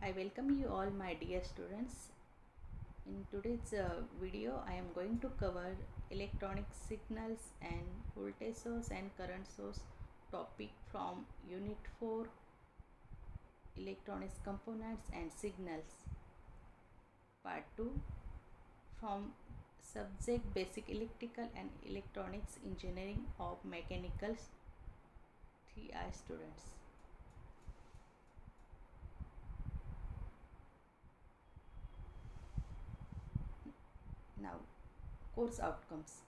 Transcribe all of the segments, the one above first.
I welcome you all, my dear students. In today's video, I am going to cover electronic signals and voltage source and current source topic from Unit 4, Electronics Components and Signals, Part 2, from subject Basic Electrical and Electronics Engineering of Mechanicals 3I students. Now, course outcomes.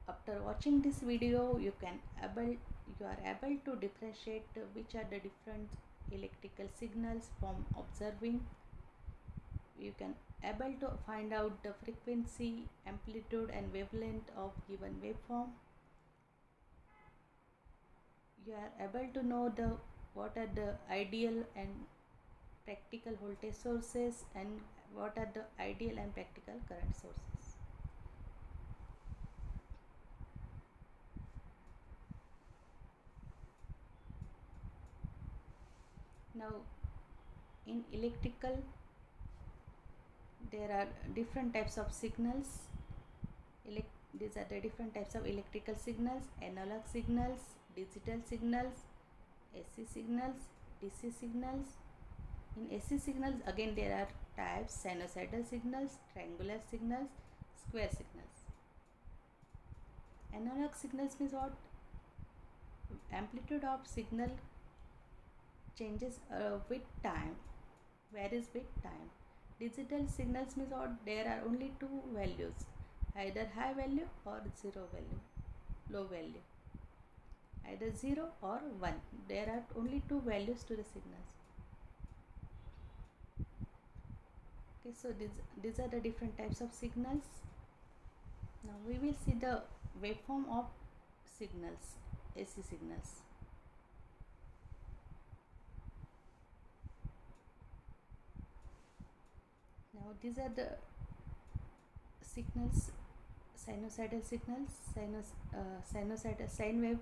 After watching this video, you are able to differentiate which are the different electrical signals from observing. You can able to find out the frequency, amplitude and wavelength of given waveform. You are able to know what are the ideal and practical voltage sources and what are the ideal and practical current sources. Now, in electrical, there are different types of signals. These are the different types of electrical signals: analog signals, digital signals, AC signals, DC signals. In AC signals, again there are types: sinusoidal signals, triangular signals, square signals. Analog signals means what? Amplitude of signal changes with time, varies with time. Digital signals means what? There are only two values, either high value or zero value, low value, either 0 or 1. There are only two values to the signals. Okay, so these are the different types of signals. Now we will see the waveform of signals, AC signals. Now these are the signals: sinusoidal signals, sinusoidal sine wave.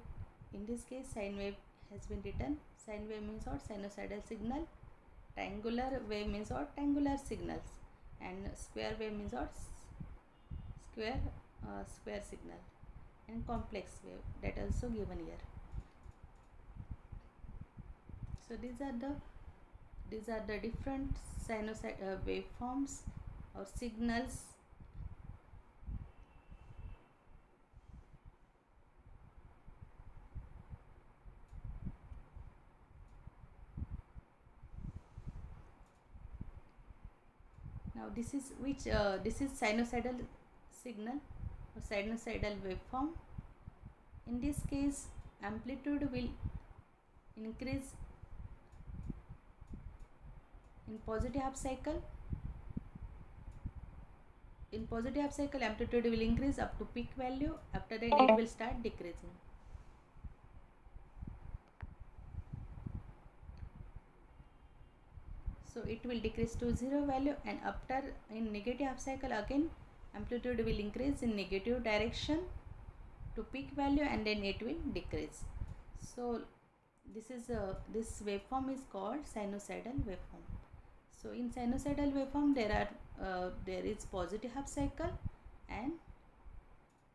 In this case, sine wave has been written. Sine wave means what? Sinusoidal signal. Triangular wave means what? Triangular signals. And square wave means what? Square signal. And complex wave, that also given here. So these are the different sinusoidal waveforms or signals. Now this is sinusoidal signal or sinusoidal waveform. In this case, amplitude will increase in positive half cycle. In positive half cycle, amplitude will increase up to peak value. After that, it will start decreasing. So it will decrease to 0 value, and after in negative half cycle, again amplitude will increase in negative direction to peak value, and then it will decrease. So this waveform is called sinusoidal waveform. So in sinusoidal waveform, there is positive half cycle and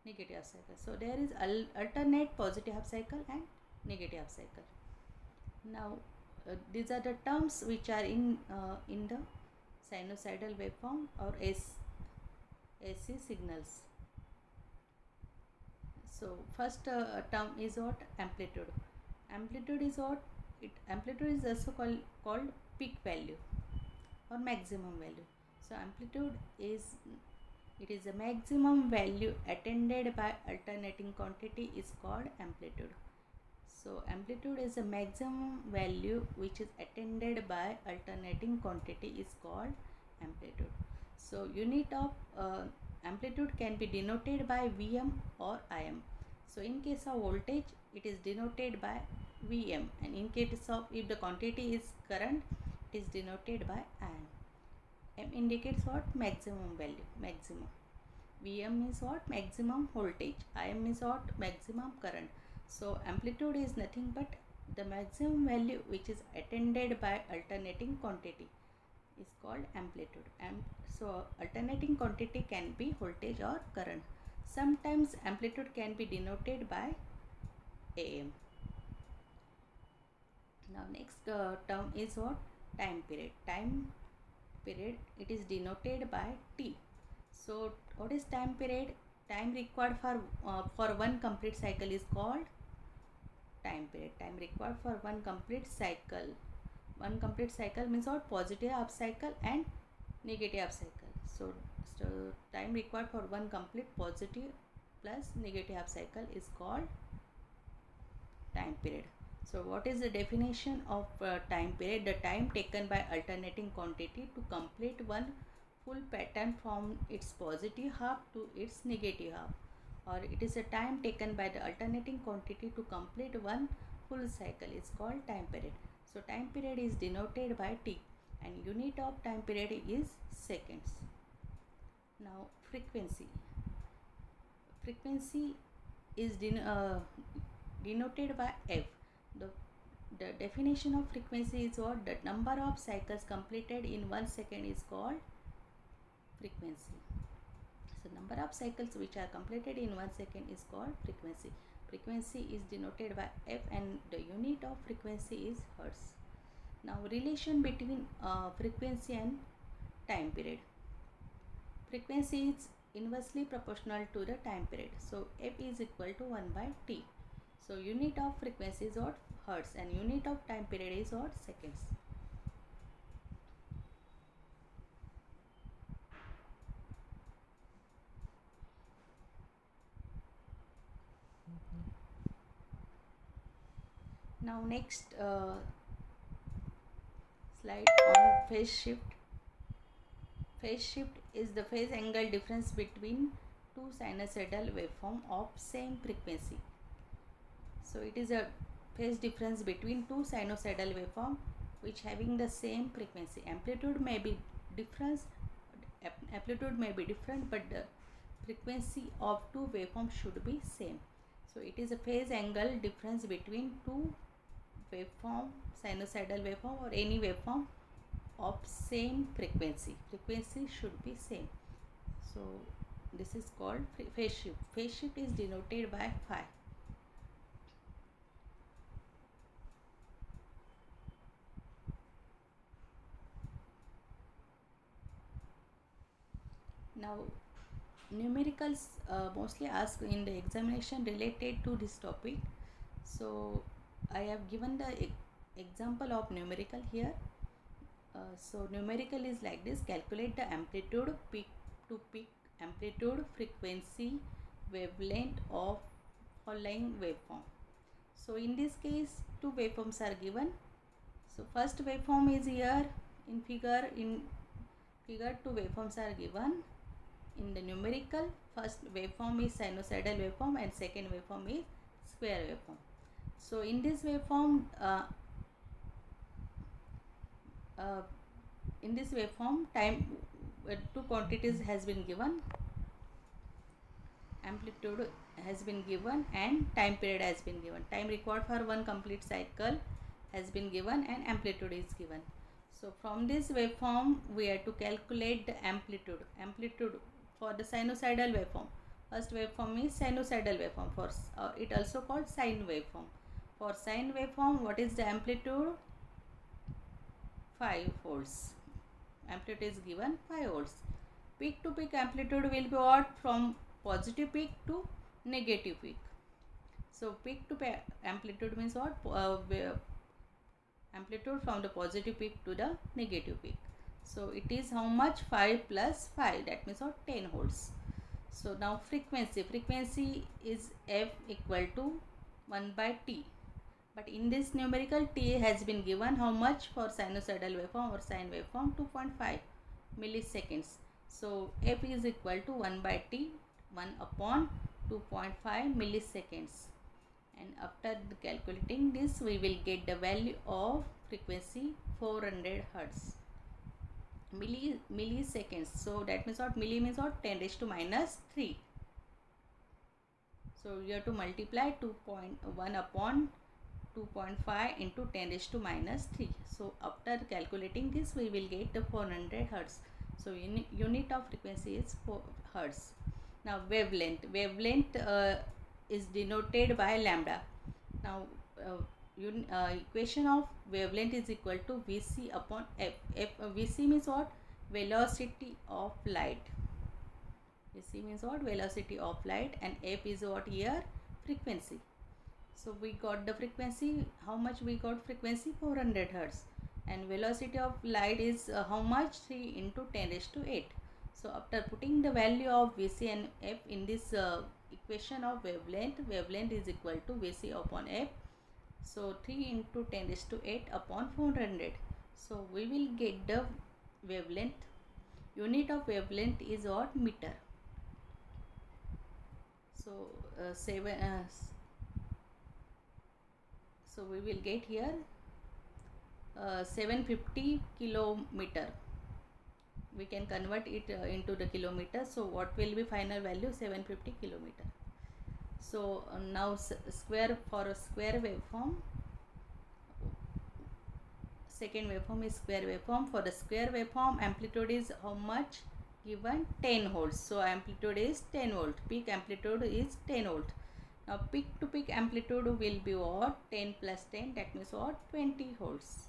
negative half cycle. So there is alternate positive half cycle and negative half cycle. Now these are the terms which are in the sinusoidal waveform or AC signals. So first term is what? Amplitude. Amplitude is what? Amplitude is also called peak value or maximum value. So amplitude is a maximum value attended by alternating quantity is called amplitude. So amplitude is a maximum value which is attended by alternating quantity is called amplitude. So unit of amplitude can be denoted by Vm or Im. So in case of voltage, it is denoted by Vm, and in case of if the quantity is current, it is denoted by Im. M indicates what? Maximum value, maximum. Vm means what? Maximum voltage. Im means what? Maximum current. So amplitude is nothing but the maximum value which is attended by alternating quantity. is called amplitude. So alternating quantity can be voltage or current. Sometimes amplitude can be denoted by AM. Now next term is what? Time period. Time period, it is denoted by T. So what is time period? Time required for one complete cycle is called time period. Time required for one complete cycle. One complete cycle means what? Positive half cycle and negative half cycle. So time required for one complete positive plus negative half cycle is called time period. So what is the definition of time period? The time taken by alternating quantity to complete one full pattern from its positive half to its negative half, or it is a time taken by the alternating quantity to complete one full cycle is called time period. So time period is denoted by T and unit of time period is seconds. Now frequency. Frequency is denoted by F. The definition of frequency is what? The number of cycles completed in 1 second is called frequency. So number of cycles which are completed in 1 second is called frequency. Frequency is denoted by F and the unit of frequency is hertz. Now relation between frequency and time period. Frequency is inversely proportional to the time period. So F is equal to 1 by T. So unit of frequency is what? Hertz, and unit of time period is what? Seconds. Now next slide on phase shift. Phase shift is the phase angle difference between two sinusoidal waveform of same frequency. So it is a phase difference between two sinusoidal waveform which having the same frequency. Amplitude may be different, but the frequency of two waveforms should be same. So it is a phase angle difference between two waveform, sinusoidal waveform or any waveform of same frequency. Frequency should be same. So this is called phase shift. Phase shift is denoted by phi. Now numericals mostly asked in the examination related to this topic. So I have given the example of numerical here. So numerical is like this: calculate the amplitude, peak to peak amplitude, frequency, wavelength of following waveform. So in this case two waveforms are given. So first waveform is here in figure. In figure two waveforms are given. In the numerical, first waveform is sinusoidal waveform and second waveform is square waveform. So in this waveform, time two quantities has been given. Amplitude has been given and time period has been given. Time required for one complete cycle has been given and amplitude is given. So from this waveform we have to calculate the amplitude. Amplitude for the sinusoidal waveform. First waveform is sinusoidal waveform. For it also called sine waveform. For sine waveform, what is the amplitude? 5 volts. Amplitude is given 5 volts. Peak to peak amplitude will be what? From positive peak to negative peak. So peak to peak amplitude means what? Amplitude from the positive peak to the negative peak. So it is how much? 5 plus 5, that means what? 10 volts. So now frequency is F equal to 1 by T. But in this numerical, T has been given how much for sinusoidal waveform or sine waveform? 2.5 milliseconds. So F is equal to 1 by T, 1 upon 2.5 milliseconds. And after calculating this, we will get the value of frequency 400 Hertz. Milliseconds. So that means what? Milli means what? 10 raised to minus 3. So you have to multiply 2.1 upon 2.5 into 10 raised to minus 3. So after calculating this, we will get the 400 hertz. So unit of frequency is 4 hertz. Now wavelength is denoted by lambda. Now equation of wavelength is equal to Vc upon f. Vc means what? Velocity of light. Vc means what? Velocity of light, and f is what here? Frequency. So we got the frequency. How much we got frequency? 400 hertz. And velocity of light is how much? 3 into 10 raised to 8. So after putting the value of Vc and f in this equation of wavelength is equal to Vc upon f. So 3 into 10 raised to 8 upon 400. So we will get the wavelength. Unit of wavelength is what? Meter. So so we will get here 750 kilometer. We can convert it into the kilometer. So what will be final value? 750 kilometer. So now for a square waveform, second waveform is square waveform. For the square waveform, amplitude is how much? Given 10 volts. So amplitude is 10 volt. Peak amplitude is 10 volt. Now peak to peak amplitude will be what? 10 plus 10, that means what? 20 volts.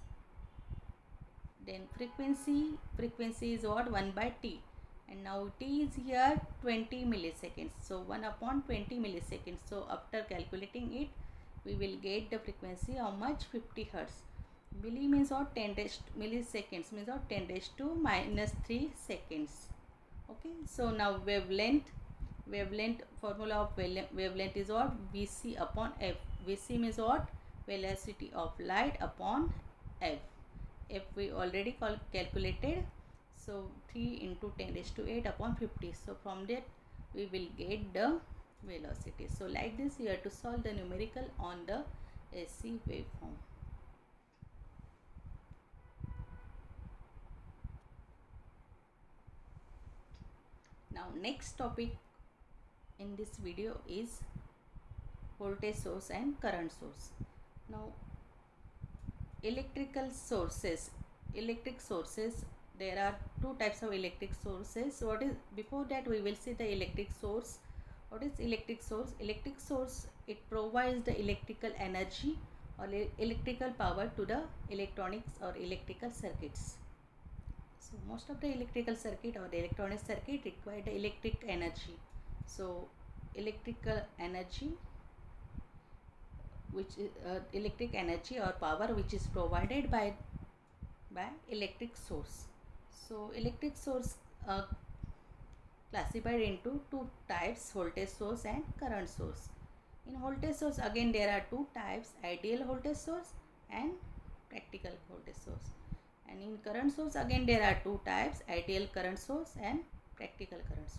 Then frequency is what? 1 by t. And now t is here 20 milliseconds. So 1 upon 20 milliseconds. So after calculating it, we will get the frequency how much? 50 hertz. Milli means what? 10 raised milliseconds means what? 10 raised to minus 3 seconds. Okay. So now wavelength formula of wavelength is what? Vc upon f. Vc means what? Velocity of light upon f. F we already calculated. So 3 into 10 raised to 8 upon 50. So from that we will get the velocity. So like this you have to solve the numerical on the AC waveform. Now next topic in this video is voltage source and current source. Now electric sources, there are two types of electric sources. What is, before that we will see the electric source. What is electric source? Electric source, it provides the electrical energy or electrical power to the electronics or electrical circuits. So most of the electrical circuit or the electronic circuit require the electric energy. So electrical energy, which is electric energy or power which is provided by electric source. So electric source classified into two types, voltage source and current source. In voltage source again there are two types, ideal voltage source and practical voltage source. And in current source again there are two types, ideal current source and practical current source.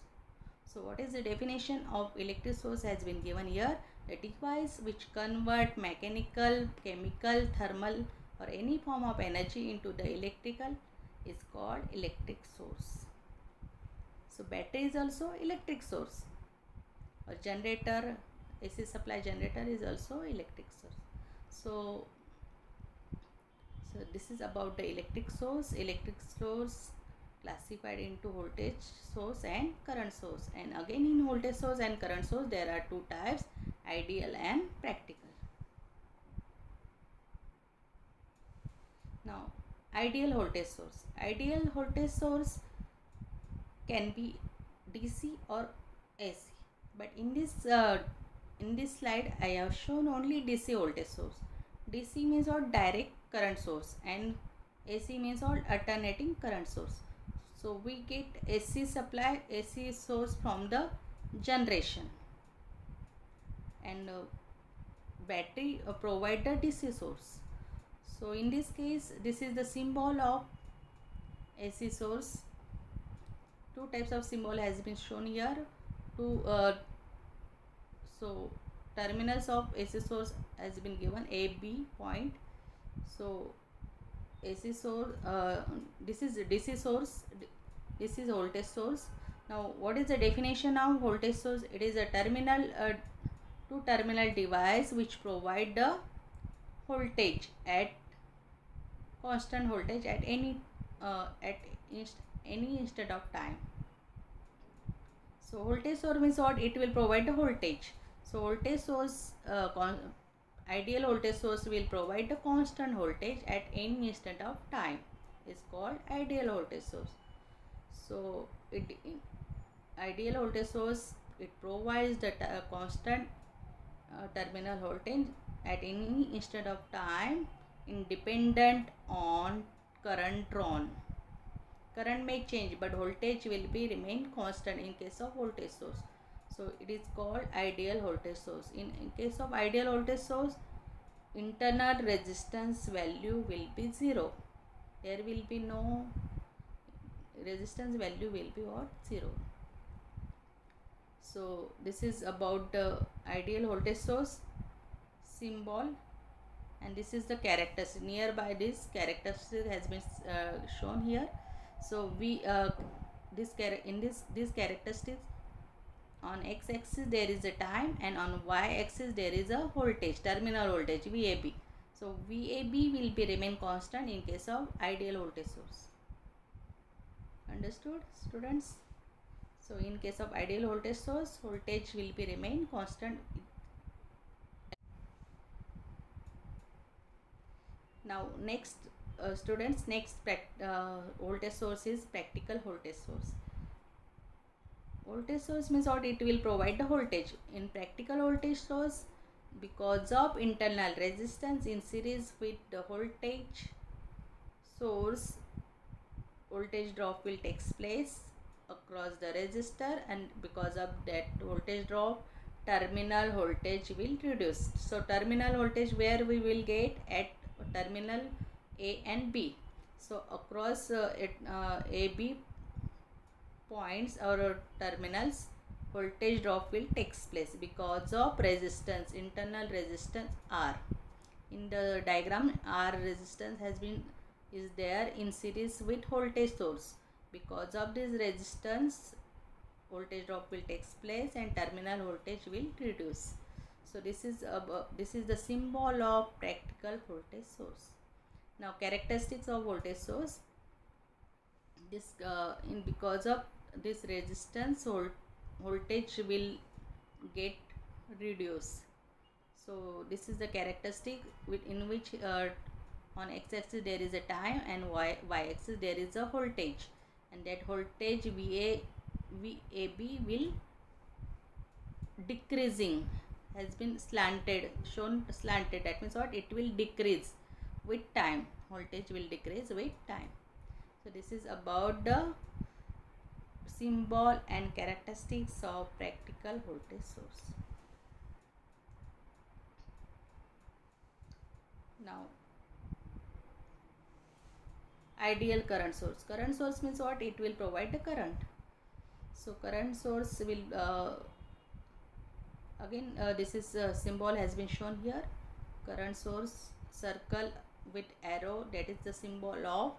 So what is the definition of electric source has been given here. The device which convert mechanical, chemical, thermal or any form of energy into the electrical is called electric source. So battery is also electric source, or generator, AC supply generator is also electric source. So this is about the electric source. Electric source classified into voltage source and current source. And again in voltage source and current source there are two types, ideal and practical. Now ideal voltage source. Ideal voltage source can be DC or AC. But in this slide I have shown only DC voltage source. DC means what? Direct current source, and AC means what? Alternating current source. So we get AC supply, AC source from the generation, and battery provide the DC source. So in this case this is the symbol of AC source. Two types of symbol has been shown here. So terminals of AC source has been given A, B point. So AC source, this is DC source, this is voltage source. Now what is the definition of voltage source? It is a two terminal device which provide the voltage at constant voltage at at any instant of time. So voltage source means what? It will provide the voltage. So voltage source, ideal voltage source will provide the constant voltage at any instant of time. Is called ideal voltage source. So ideal voltage source, it provides the constant terminal voltage at any instant of time, independent on current drawn. Current may change but voltage will be remain constant in case of voltage source. So it is called ideal voltage source. In case of ideal voltage source, internal resistance value will be 0. There will be no resistance value, will be what? 0. So this is about the ideal voltage source symbol, and this is the characteristic. Nearby this characteristic has been shown here. So we this characteristics, on x-axis there is a time and on y-axis there is a voltage, terminal voltage VAB. So VAB will be remain constant in case of ideal voltage source. Understood, students? So in case of ideal voltage source, voltage will be remain constant. Now next, students, next voltage source is practical voltage source. Voltage source means what? It will provide the voltage. In practical voltage source, because of internal resistance in series with the voltage source, voltage drop will take place across the resistor, and because of that voltage drop, terminal voltage will reduce. So terminal voltage where we will get? At terminal A and B. So across AB points or terminals, voltage drop will take place because of resistance, internal resistance R. In the diagram, R resistance is there in series with voltage source. Because of this resistance, voltage drop will take place and terminal voltage will reduce. So this is the symbol of practical voltage source. Now characteristics of voltage source. This because of this resistance, voltage will get reduced. So this is the characteristic in which on x-axis there is a time and y-axis there is a voltage, and that voltage VAB will decreasing, has been shown slanted. That means what? It will decrease with time. Voltage will decrease with time. So this is about the symbol and characteristics of practical voltage source. Now ideal current source. Current source means what? It will provide the current. So current source will again this is symbol has been shown here. Current source, circle with arrow, that is the symbol of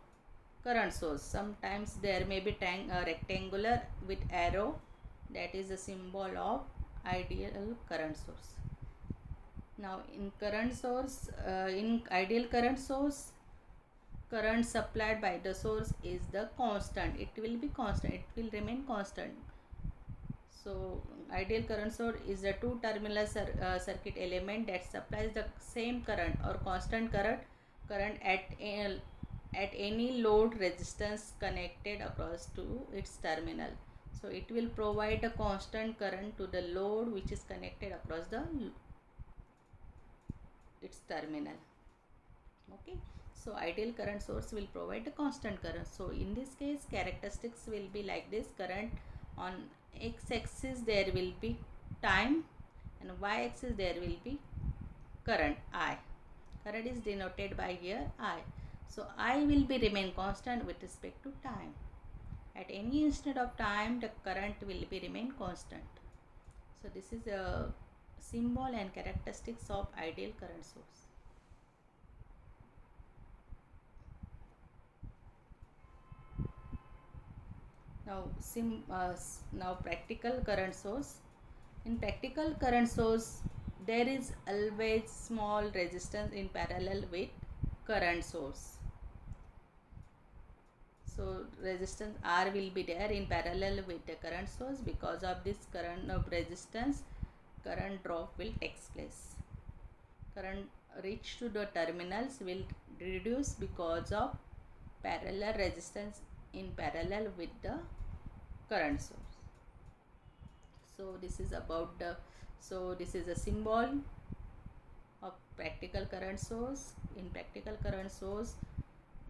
current source. Sometimes there may be rectangular with arrow, that is the symbol of ideal current source. Now in current source, in ideal current source, current supplied by the source is the constant. It will be constant, it will remain constant. So ideal current source is a two terminal circuit element that supplies the same current or constant current at any load resistance connected across to its terminal. So it will provide a constant current to the load which is connected across its terminal. Okay, so ideal current source will provide a constant current. So in this case, characteristics will be like this. Current on x-axis there will be time, and y-axis there will be current I. Current is denoted by here I. So I will be remain constant with respect to time. At any instant of time, the current will be remain constant. So this is a symbol and characteristics of ideal current source. Now practical current source. In practical current source, there is always small resistance in parallel with current source. So resistance R will be there in parallel with the current source. Because of this current of resistance, current drop will takes place. Current reach to the terminals will reduce because of parallel resistance in parallel with the current source. So this is about the, so this is a symbol of practical current source. In practical current source,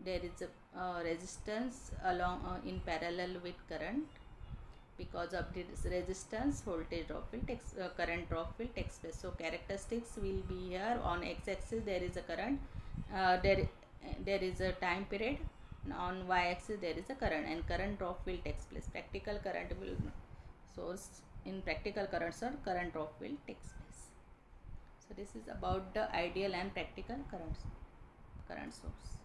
there is a resistance along in parallel with current. Because of this resistance, voltage drop will take, current drop will take place. So characteristics will be here. On x-axis there is a current, there is a time period. On y-axis there is a current, and current drop will take place. Practical current will source, in practical current source, current drop will take place. So this is about the ideal and practical current source.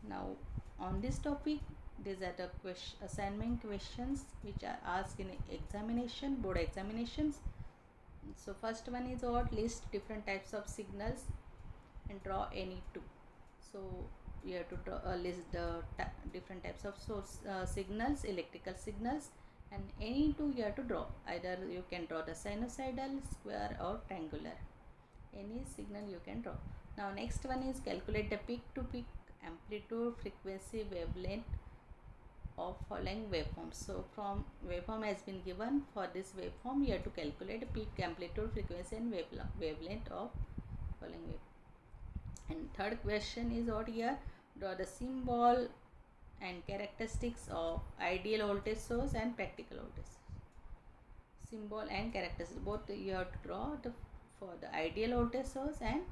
Now on this topic, these are the assignment questions which are asked in examination, board examinations. So first one is what, list different types of signals and draw any two. So you have to draw, list the different types of source signals, electrical signals, and any two you have to draw. Either you can draw the sinusoidal, square or triangular. Any signal you can draw. Now next one is calculate the peak to peak amplitude, frequency, wavelength of following waveforms. So from waveform has been given. For this waveform you have to calculate peak, amplitude, frequency and wavelength of following wave. And third question is what here, draw the symbol and characteristics of ideal voltage source and practical voltage source. Symbol and characteristics, both you have to draw for the ideal voltage source and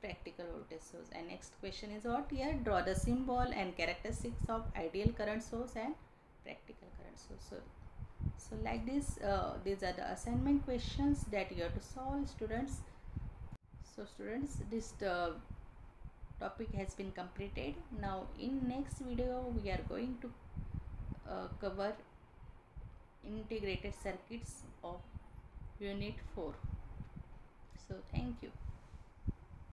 practical voltage source. And next question is what here, draw the symbol and characteristics of ideal current source and practical current source. So like this, these are the assignment questions that you have to solve, students. So students, this topic has been completed. Now in next video we are going to cover integrated circuits of unit 4. So thank you.